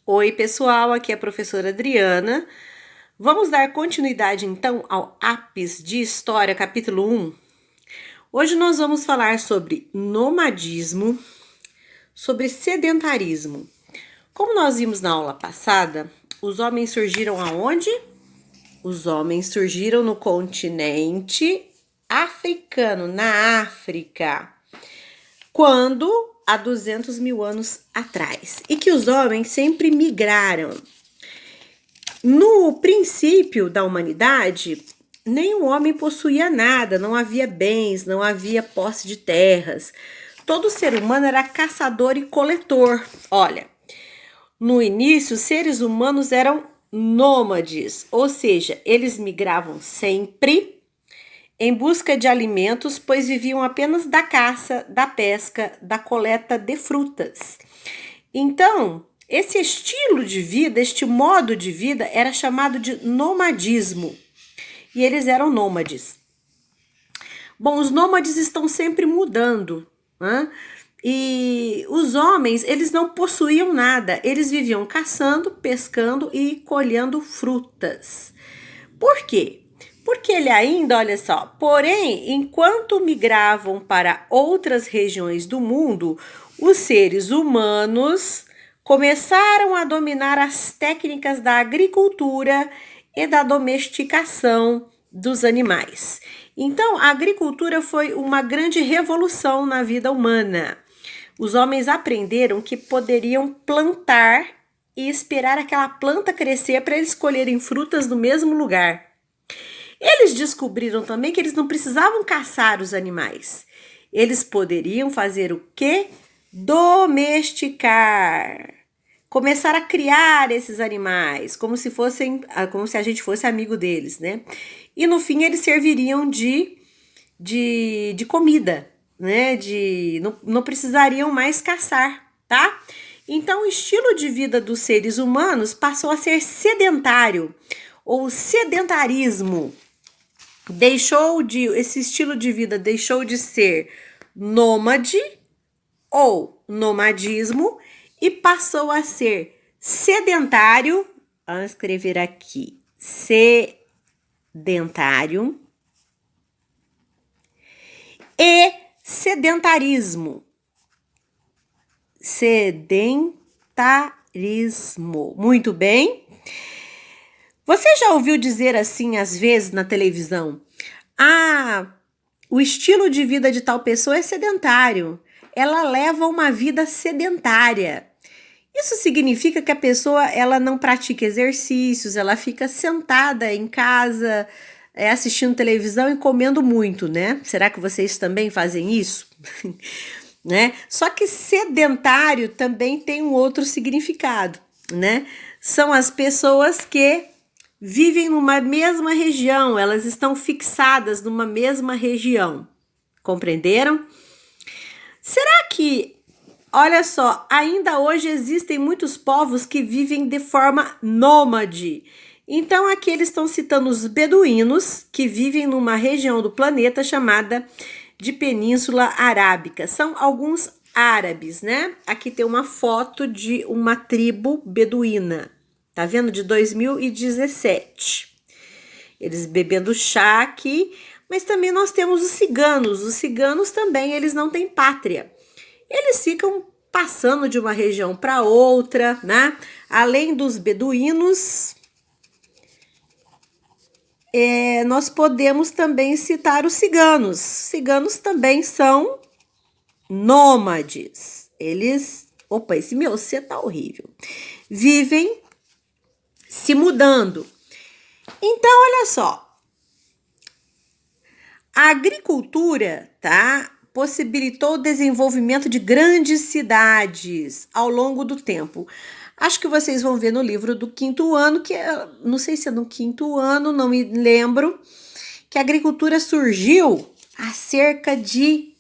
Oi, pessoal, aqui é a professora Adriana. Vamos dar continuidade então ao APES de História, capítulo 1. Hoje nós vamos falar sobre nomadismo, sobre sedentarismo. Como nós vimos na aula passada, os homens surgiram aonde? Os homens surgiram no continente africano, na África. Quando? Há 200 mil anos atrás. E que os homens sempre migraram. No princípio da humanidade, nenhum homem possuía nada, não havia bens, não havia posse de terras. Todo ser humano era caçador e coletor. Olha, no início, os seres humanos eram nômades, ou seja, eles migravam sempre em busca de alimentos, pois viviam apenas da caça, da pesca, da coleta de frutas. Então, esse estilo de vida, este modo de vida era chamado de nomadismo. E eles eram nômades. Bom, os nômades estão sempre mudando, né? E os homens, eles não possuíam nada. Eles viviam caçando, pescando e colhendo frutas. Por quê? Porque ele ainda, olha só, porém, enquanto migravam para outras regiões do mundo, os seres humanos começaram a dominar as técnicas da agricultura e da domesticação dos animais. Então, a agricultura foi uma grande revolução na vida humana. Os homens aprenderam que poderiam plantar e esperar aquela planta crescer para eles colherem frutas no mesmo lugar. Eles descobriram também que eles não precisavam caçar os animais. Eles poderiam fazer o quê? Domesticar. Começar a criar esses animais, como se a gente fosse amigo deles, né? E no fim eles serviriam de comida, né? Não precisariam mais caçar, tá? Então o estilo de vida dos seres humanos passou a ser sedentário, ou sedentarismo. Esse estilo de vida deixou de ser nômade ou nomadismo e passou a ser sedentário. Vamos escrever aqui, sedentário e sedentarismo. Sedentarismo. Muito bem. Você já ouviu dizer assim, às vezes, na televisão? O estilo de vida de tal pessoa é sedentário. Ela leva uma vida sedentária. Isso significa que a pessoa ela não pratica exercícios, ela fica sentada em casa, assistindo televisão e comendo muito, né? Será que vocês também fazem isso? Né? Só que sedentário também tem um outro significado, né? São as pessoas que vivem numa mesma região, elas estão fixadas numa mesma região. Compreenderam? Será que, olha só, ainda hoje existem muitos povos que vivem de forma nômade? Então aqui eles estão citando os beduínos, que vivem numa região do planeta chamada de Península Arábica. São alguns árabes, né? Aqui tem uma foto de uma tribo beduína. Tá vendo? De 2017. Eles bebendo chá aqui, mas também nós temos os ciganos. Os ciganos também, eles não têm pátria. Eles ficam passando de uma região para outra, né? Além dos beduínos, nós podemos também citar os ciganos. Ciganos também são nômades. Eles... Opa, esse meu C tá horrível. Vivem se mudando. Então, olha só. A agricultura, tá? Possibilitou o desenvolvimento de grandes cidades ao longo do tempo. Acho que vocês vão ver no livro do 5º ano, que não sei se é no 5º ano, não me lembro, que a agricultura surgiu há cerca de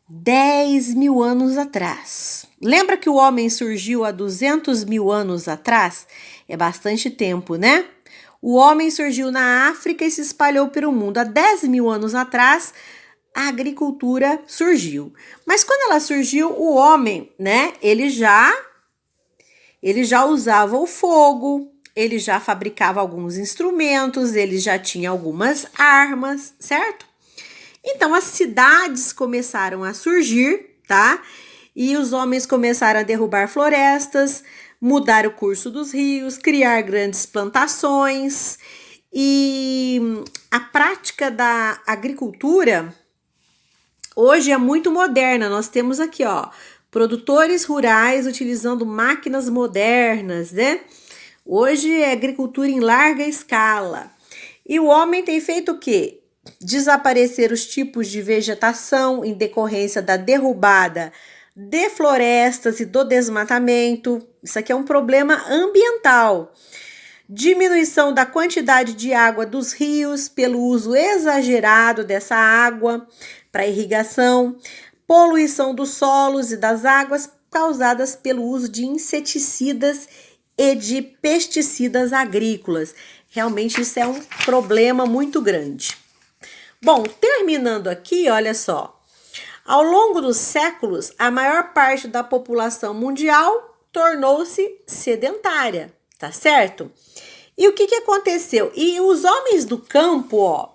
10 mil anos atrás. Lembra que o homem surgiu há 200 mil anos atrás? É bastante tempo, né? O homem surgiu na África e se espalhou pelo mundo. Há 10 mil anos atrás, a agricultura surgiu. Mas quando ela surgiu, o homem, né? Ele já Ele já usava o fogo, ele já fabricava alguns instrumentos, ele já tinha algumas armas, certo? Então as cidades começaram a surgir, tá? E os homens começaram a derrubar florestas, mudar o curso dos rios, criar grandes plantações. E a prática da agricultura hoje é muito moderna. Nós temos aqui, ó, produtores rurais utilizando máquinas modernas, né? Hoje é agricultura em larga escala. E o homem tem feito o quê? Desaparecer os tipos de vegetação em decorrência da derrubada de florestas e do desmatamento. Isso aqui é um problema ambiental. Diminuição da quantidade de água dos rios pelo uso exagerado dessa água para irrigação, poluição dos solos e das águas causadas pelo uso de inseticidas e de pesticidas agrícolas. Realmente isso é um problema muito grande. Bom, terminando aqui, olha só. Ao longo dos séculos, a maior parte da população mundial tornou-se sedentária, tá certo? E o que aconteceu? E os homens do campo, ó,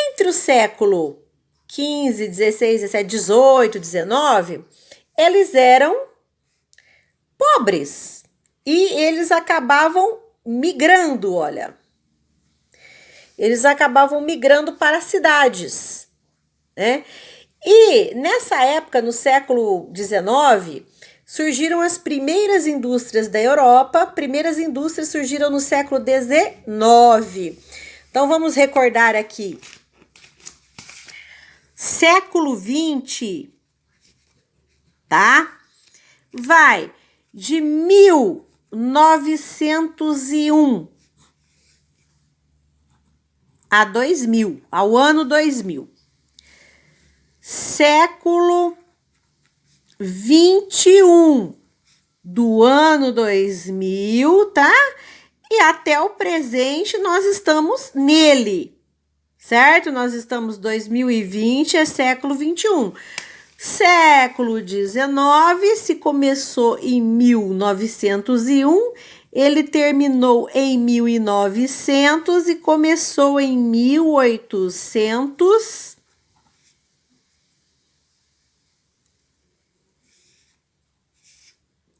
entre o século 15, 16, 17, 18, 19, eles eram pobres e eles acabavam migrando, olha. Eles acabavam migrando para as cidades, né? E nessa época, no século XIX, surgiram as primeiras indústrias da Europa. Primeiras indústrias surgiram no século XIX. Então vamos recordar aqui. Século XX, tá? Vai de 1901 a 2000, ao ano 2000. Século 21 do ano 2000, tá? E até o presente nós estamos nele, certo? Nós estamos 2020, é século 21. Século 19 se começou em 1901, ele terminou em 1900 e começou em 1800.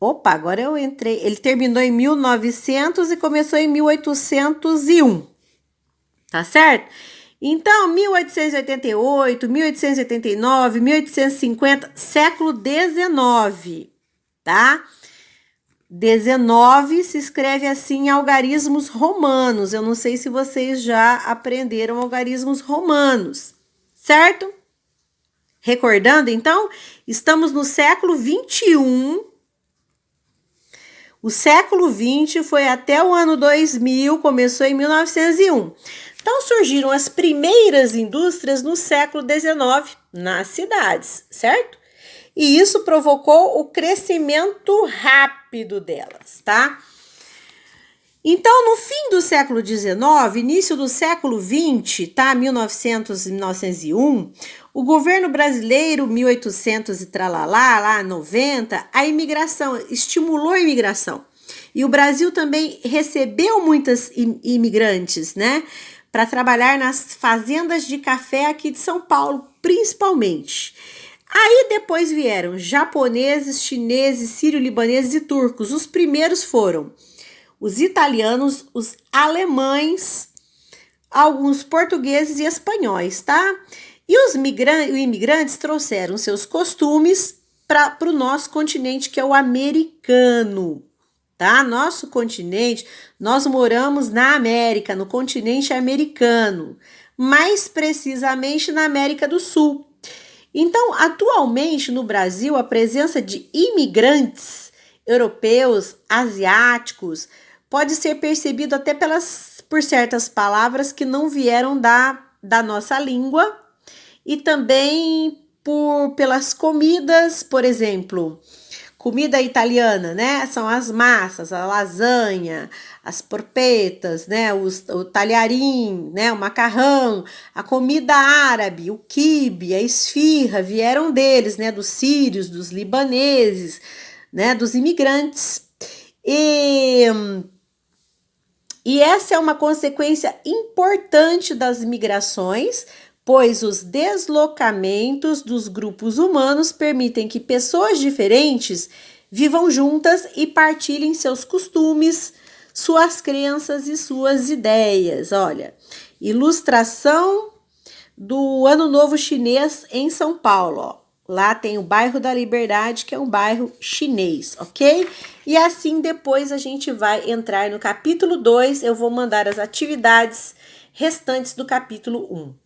Opa, agora eu entrei. Ele terminou em 1900 e começou em 1801. Tá certo? Então, 1888, 1889, 1850, século 19, tá? 19 se escreve assim em algarismos romanos. Eu não sei se vocês já aprenderam algarismos romanos, certo? Recordando, então, estamos no século 21. O século 20 foi até o ano 2000, começou em 1901. Então, surgiram as primeiras indústrias no século 19 nas cidades, certo? E isso provocou o crescimento rápido delas, tá? Então, no fim do século 19, início do século 20, tá? 1900 e 1901, o governo brasileiro, 1800 e tralalá, lá 90, a imigração, estimulou a imigração. E o Brasil também recebeu muitas imigrantes, né? Para trabalhar nas fazendas de café aqui de São Paulo, principalmente. Aí depois vieram japoneses, chineses, sírio-libaneses e turcos. Os primeiros foram os italianos, os alemães, alguns portugueses e espanhóis, tá? E os imigrantes trouxeram seus costumes para o nosso continente, que é o americano, tá? Nosso continente, nós moramos na América, no continente americano, mais precisamente na América do Sul. Então, atualmente no Brasil, a presença de imigrantes europeus, asiáticos, pode ser percebido até por certas palavras que não vieram da nossa língua e também pelas comidas, por exemplo, comida italiana, né? São as massas, a lasanha, as porpetas, né? O talharim, né? O macarrão, a comida árabe, o quibe, a esfirra, vieram deles, né? Dos sírios, dos libaneses, né? Dos imigrantes. E essa é uma consequência importante das migrações, pois os deslocamentos dos grupos humanos permitem que pessoas diferentes vivam juntas e partilhem seus costumes, suas crenças e suas ideias. Olha, ilustração do Ano Novo Chinês em São Paulo, ó. Lá tem o bairro da Liberdade, que é um bairro chinês, ok? E assim depois a gente vai entrar no capítulo 2, eu vou mandar as atividades restantes do capítulo 1.